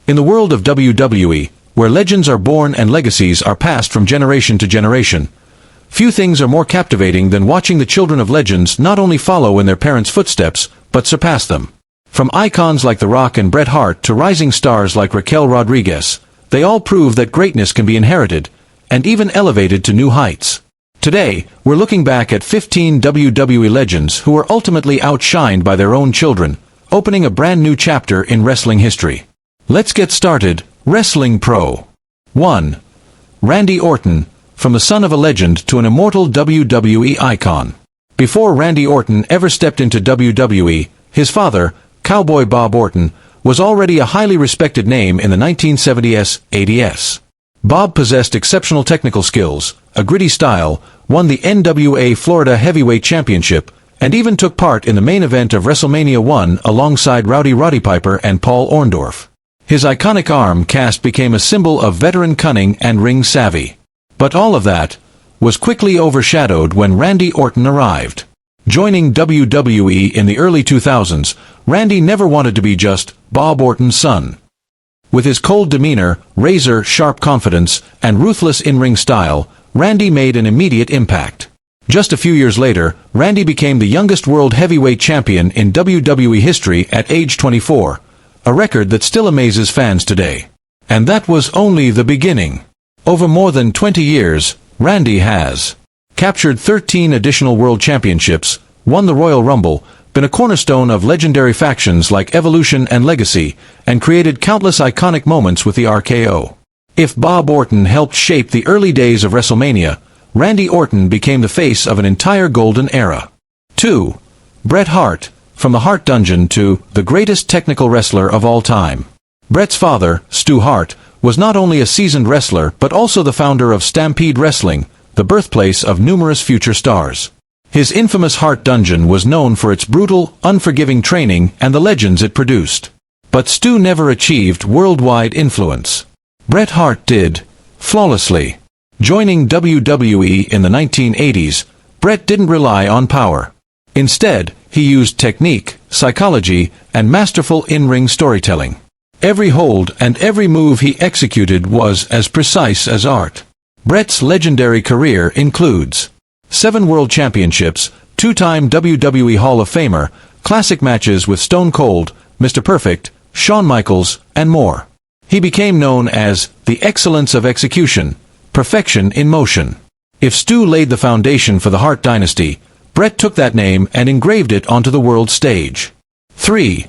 In the world of WWE, where legends are born and legacies are passed from generation to generation, few things are more captivating than watching the children of legends not only follow in their parents' footsteps, but surpass them. From icons like The Rock and Bret Hart to rising stars like Raquel Rodriguez, they all prove that greatness can be inherited, and even elevated to new heights. Today, we're looking back at 15 WWE legends who were ultimately outshined by their own children, opening a brand new chapter in wrestling history. Let's get started. Wrestling Pro. 1. Randy Orton, from the son of a legend to an immortal WWE icon. Before Randy Orton ever stepped into WWE, his father, Cowboy Bob Orton, was already a highly respected name in the 1970s, 80s. Bob possessed exceptional technical skills, a gritty style, won the NWA Florida Heavyweight Championship, and even took part in the main event of WrestleMania 1 alongside Roddy Piper and Paul Orndorff. His iconic arm cast became a symbol of veteran cunning and ring savvy. But all of that was quickly overshadowed when Randy Orton arrived. Joining WWE in the early 2000s, Randy never wanted to be just Bob Orton's son. With his cold demeanor, razor-sharp confidence, and ruthless in-ring style, Randy made an immediate impact. Just a few years later, Randy became the youngest world heavyweight champion in WWE history at age 24, a record that still amazes fans today. And that was only the beginning. Over more than 20 years, Randy has captured 13 additional world championships, won the Royal Rumble, been a cornerstone of legendary factions like Evolution and Legacy, and created countless iconic moments with the RKO. If Bob Orton helped shape the early days of WrestleMania, Randy Orton became the face of an entire golden era. 2. Bret Hart, from the Hart Dungeon to the greatest technical wrestler of all time. Bret's father, Stu Hart, was not only a seasoned wrestler but also the founder of Stampede Wrestling, the birthplace of numerous future stars. His infamous Hart Dungeon was known for its brutal, unforgiving training and the legends it produced. But Stu never achieved worldwide influence. Bret Hart did, flawlessly. Joining WWE in the 1980s, Bret didn't rely on power. Instead, he used technique, psychology, and masterful in-ring storytelling. Every hold and every move he executed was as precise as art. Bret's legendary career includes 7 world championships, 2-time WWE Hall of Famer, classic matches with Stone Cold, Mr. Perfect, Shawn Michaels, and more. He became known as the excellence of execution, perfection in motion. If Stu laid the foundation for the Hart dynasty, Bret took that name and engraved it onto the world stage. 3.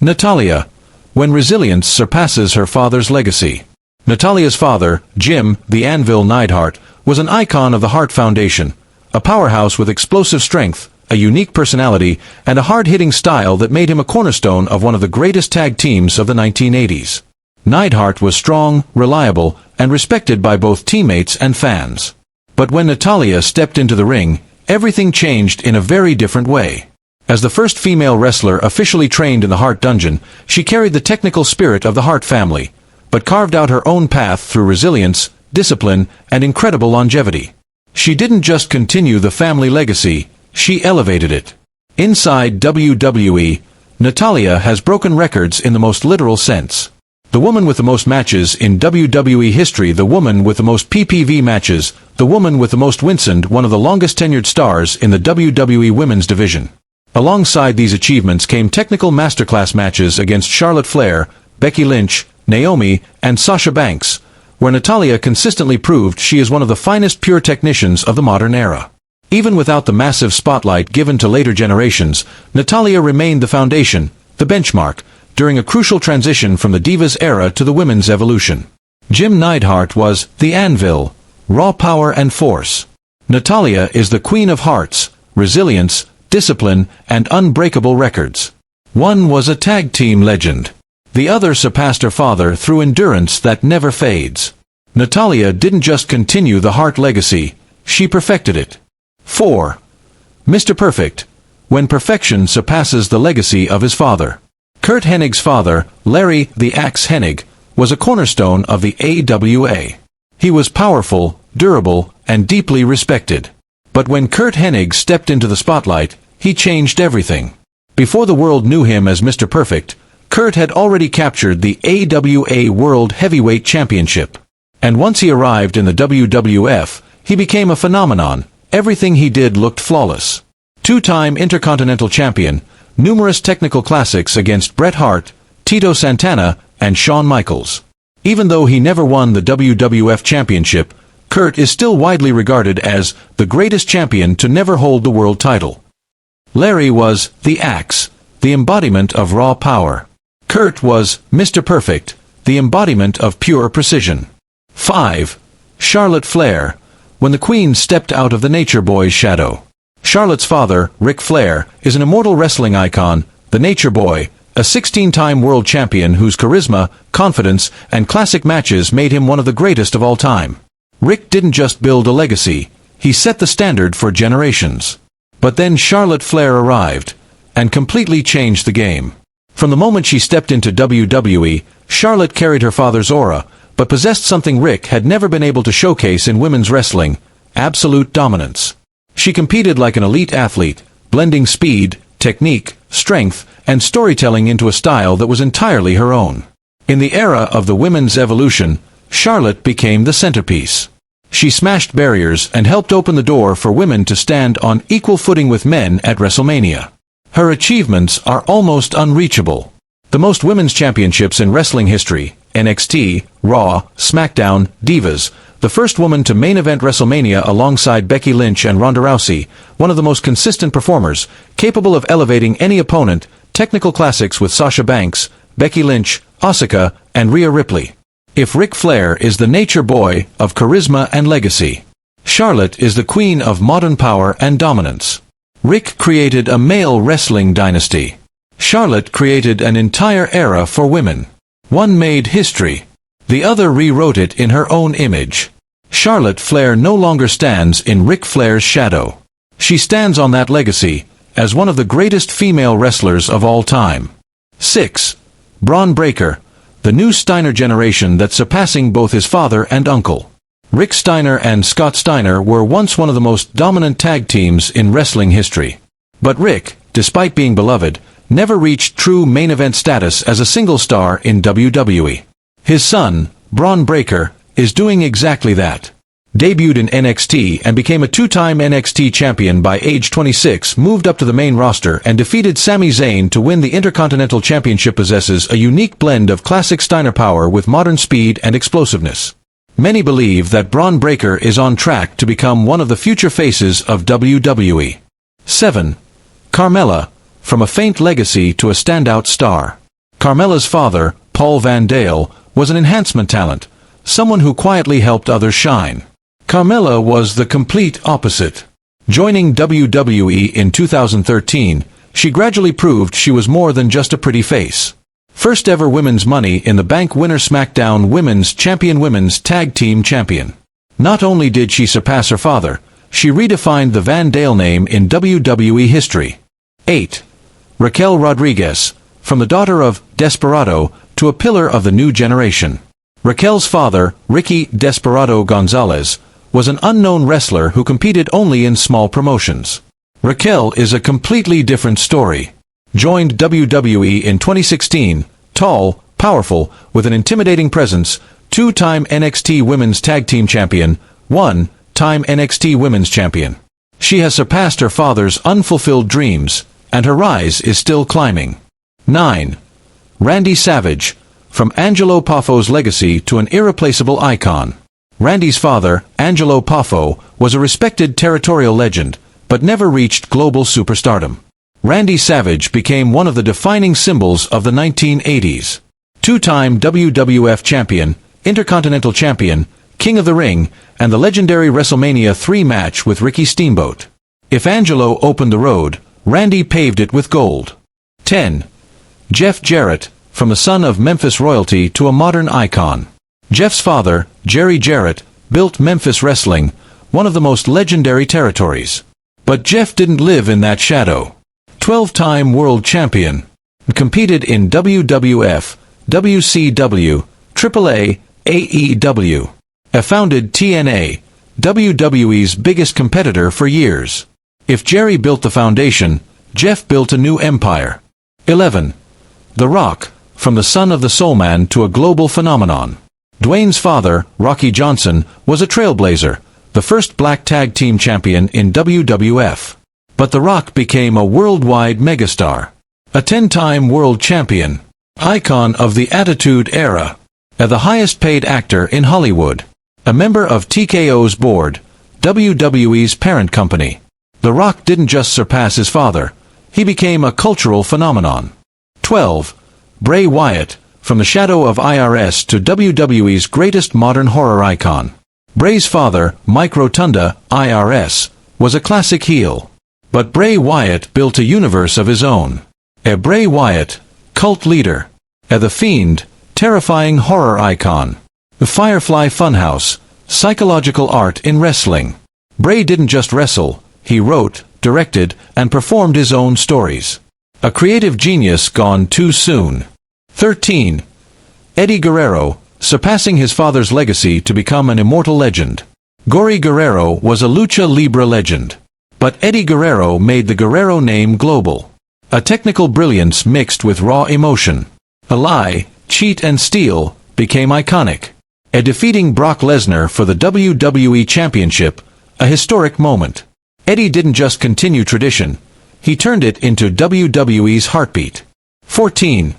Natalya, when resilience surpasses her father's legacy. Natalya's father, Jim, the Anvil Neidhart, was an icon of the Hart Foundation, a powerhouse with explosive strength, a unique personality, and a hard-hitting style that made him a cornerstone of one of the greatest tag teams of the 1980s. Neidhart was strong, reliable, and respected by both teammates and fans. But when Natalya stepped into the ring, everything changed in a very different way. As the first female wrestler officially trained in the Hart Dungeon, she carried the technical spirit of the Hart family, but carved out her own path through resilience, discipline, and incredible longevity. She didn't just continue the family legacy, she elevated it. Inside WWE, Natalya has broken records in the most literal sense. The woman with the most matches in WWE history, the woman with the most PPV matches, the woman with the most wins, and one of the longest tenured stars in the WWE Women's Division. Alongside these achievements came technical masterclass matches against Charlotte Flair, Becky Lynch, Naomi, and Sasha Banks, where Natalya consistently proved she is one of the finest pure technicians of the modern era. Even without the massive spotlight given to later generations, Natalya remained the foundation, the benchmark, during a crucial transition from the Divas era to the women's evolution. Jim Neidhart was the Anvil, raw power and force. Natalya is the Queen of Hearts, resilience, discipline, and unbreakable records. One was a tag team legend. The other surpassed her father through endurance that never fades. Natalya didn't just continue the Hart legacy, she perfected it. 4. Mr. Perfect, when perfection surpasses the legacy of his father. Curt Hennig's father, Larry the Axe Hennig, was a cornerstone of the AWA. He was powerful, durable, and deeply respected. But when Curt Hennig stepped into the spotlight, he changed everything. Before the world knew him as Mr. Perfect, Curt had already captured the AWA World Heavyweight Championship. And once he arrived in the WWF, he became a phenomenon. Everything he did looked flawless. Two-time Intercontinental Champion, numerous technical classics against Bret Hart, Tito Santana, and Shawn Michaels. Even though he never won the WWF Championship, Curt is still widely regarded as the greatest champion to never hold the world title. Larry was the Axe, the embodiment of raw power. Curt was Mr. Perfect, the embodiment of pure precision. 5. Charlotte Flair, when the Queen stepped out of the Nature Boy's shadow. Charlotte's father, Ric Flair, is an immortal wrestling icon, the Nature Boy, a 16-time world champion whose charisma, confidence, and classic matches made him one of the greatest of all time. Ric didn't just build a legacy, he set the standard for generations. But then Charlotte Flair arrived, and completely changed the game. From the moment she stepped into WWE, Charlotte carried her father's aura, but possessed something Ric had never been able to showcase in women's wrestling: absolute dominance. She competed like an elite athlete, blending speed, technique, strength, and storytelling into a style that was entirely her own. In the era of the women's evolution, Charlotte became the centerpiece. She smashed barriers and helped open the door for women to stand on equal footing with men at WrestleMania. Her achievements are almost unreachable. The most women's championships in wrestling history: NXT, Raw, SmackDown, Divas. The first woman to main event WrestleMania alongside Becky Lynch and Ronda Rousey, one of the most consistent performers, capable of elevating any opponent. Technical classics with Sasha Banks, Becky Lynch, Asuka, and Rhea Ripley. If Ric Flair is the Nature Boy of charisma and legacy, Charlotte is the queen of modern power and dominance. Ric created a male wrestling dynasty. Charlotte created an entire era for women. One made history. The other rewrote it in her own image. Charlotte Flair no longer stands in Ric Flair's shadow. She stands on that legacy, as one of the greatest female wrestlers of all time. 6. Braun Breaker, the new Steiner generation that's surpassing both his father and uncle. Rick Steiner and Scott Steiner were once one of the most dominant tag teams in wrestling history. But Rick, despite being beloved, never reached true main event status as a single star in WWE. His son, Braun Breaker, is doing exactly that. Debuted in NXT and became a two-time NXT champion by age 26, moved up to the main roster and defeated Sami Zayn to win the Intercontinental Championship. Possesses a unique blend of classic Steiner power with modern speed and explosiveness. Many believe that Braun Breaker is on track to become one of the future faces of WWE. 7. Carmella, from a faint legacy to a standout star. Carmella's father, Paul Van Dale, was an enhancement talent, someone who quietly helped others shine. Carmella was the complete opposite. Joining WWE in 2013, she gradually proved she was more than just a pretty face. First ever women's Money in the Bank winner, SmackDown Women's Champion, Women's Tag Team Champion. Not only did she surpass her father, she redefined the Van Dale name in WWE history. 8. Raquel Rodriguez, from the daughter of Desperado to a pillar of the new generation. Raquel's father, Ricky Desperado Gonzalez, was an unknown wrestler who competed only in small promotions. Raquel is a completely different story. Joined WWE in 2016, tall, powerful, with an intimidating presence, two-time NXT Women's Tag Team Champion, one-time NXT Women's Champion. She has surpassed her father's unfulfilled dreams, and her rise is still climbing. 9. Randy Savage, from Angelo Poffo's legacy to an irreplaceable icon. Randy's father, Angelo Poffo, was a respected territorial legend, but never reached global superstardom. Randy Savage became one of the defining symbols of the 1980s. Two-time WWF champion, Intercontinental champion, King of the Ring, and the legendary WrestleMania 3 match with Ricky Steamboat. If Angelo opened the road, Randy paved it with gold. 10. Jeff Jarrett, from the son of Memphis royalty to a modern icon. Jeff's father, Jerry Jarrett, built Memphis wrestling, one of the most legendary territories. But Jeff didn't live in that shadow. 12-time world champion. Competed in WWF, WCW, AAA, AEW. Founded TNA, WWE's biggest competitor for years. If Jerry built the foundation, Jeff built a new empire. 11. The Rock, from the son of the Soul Man to a global phenomenon. Dwayne's father, Rocky Johnson, was a trailblazer, the first black tag team champion in WWF. But The Rock became a worldwide megastar. A 10-time world champion. Icon of the Attitude Era. The highest paid actor in Hollywood. A member of TKO's board, WWE's parent company. The Rock didn't just surpass his father. He became a cultural phenomenon. 12. Bray Wyatt, from the shadow of IRS to WWE's greatest modern horror icon. Bray's father, Mike Rotunda, IRS, was a classic heel. But Bray Wyatt built a universe of his own. A Bray Wyatt, cult leader. The Fiend, terrifying horror icon. The Firefly Funhouse, psychological art in wrestling. Bray didn't just wrestle, he wrote, directed, and performed his own stories. A creative genius gone too soon. 13. Eddie Guerrero, surpassing his father's legacy to become an immortal legend. Guerrero was a lucha libre legend. But Eddie Guerrero made the Guerrero name global. A technical brilliance mixed with raw emotion. A lie, cheat and steal, became iconic. A defeating Brock Lesnar for the WWE Championship, a historic moment. Eddie didn't just continue tradition, he turned it into WWE's heartbeat. 14.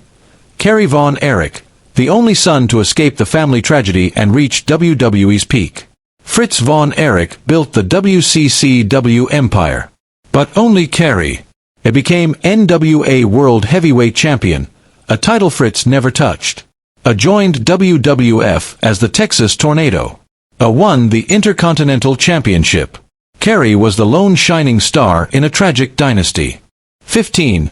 Kerry Von Erich, the only son to escape the family tragedy and reach WWE's peak. Fritz Von Erich built the WCCW empire. But only Kerry. It became NWA World Heavyweight Champion, a title Fritz never touched. Joined WWF as the Texas Tornado. Won the Intercontinental Championship. Kerry was the lone shining star in a tragic dynasty. 15.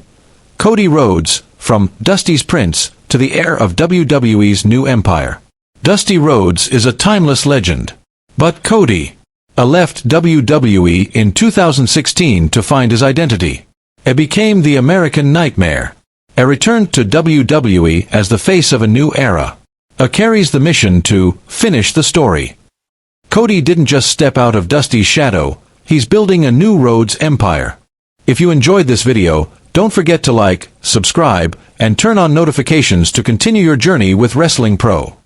Cody Rhodes, from Dusty's Prince to the heir of WWE's new empire. Dusty Rhodes is a timeless legend. But Cody left WWE in 2016 to find his identity. Became the American Nightmare. Returned to WWE as the face of a new era. Carries the mission to finish the story. Cody didn't just step out of Dusty's shadow, he's building a new Rhodes empire. If you enjoyed this video, don't forget to like, subscribe, and turn on notifications to continue your journey with Wrestling Pro.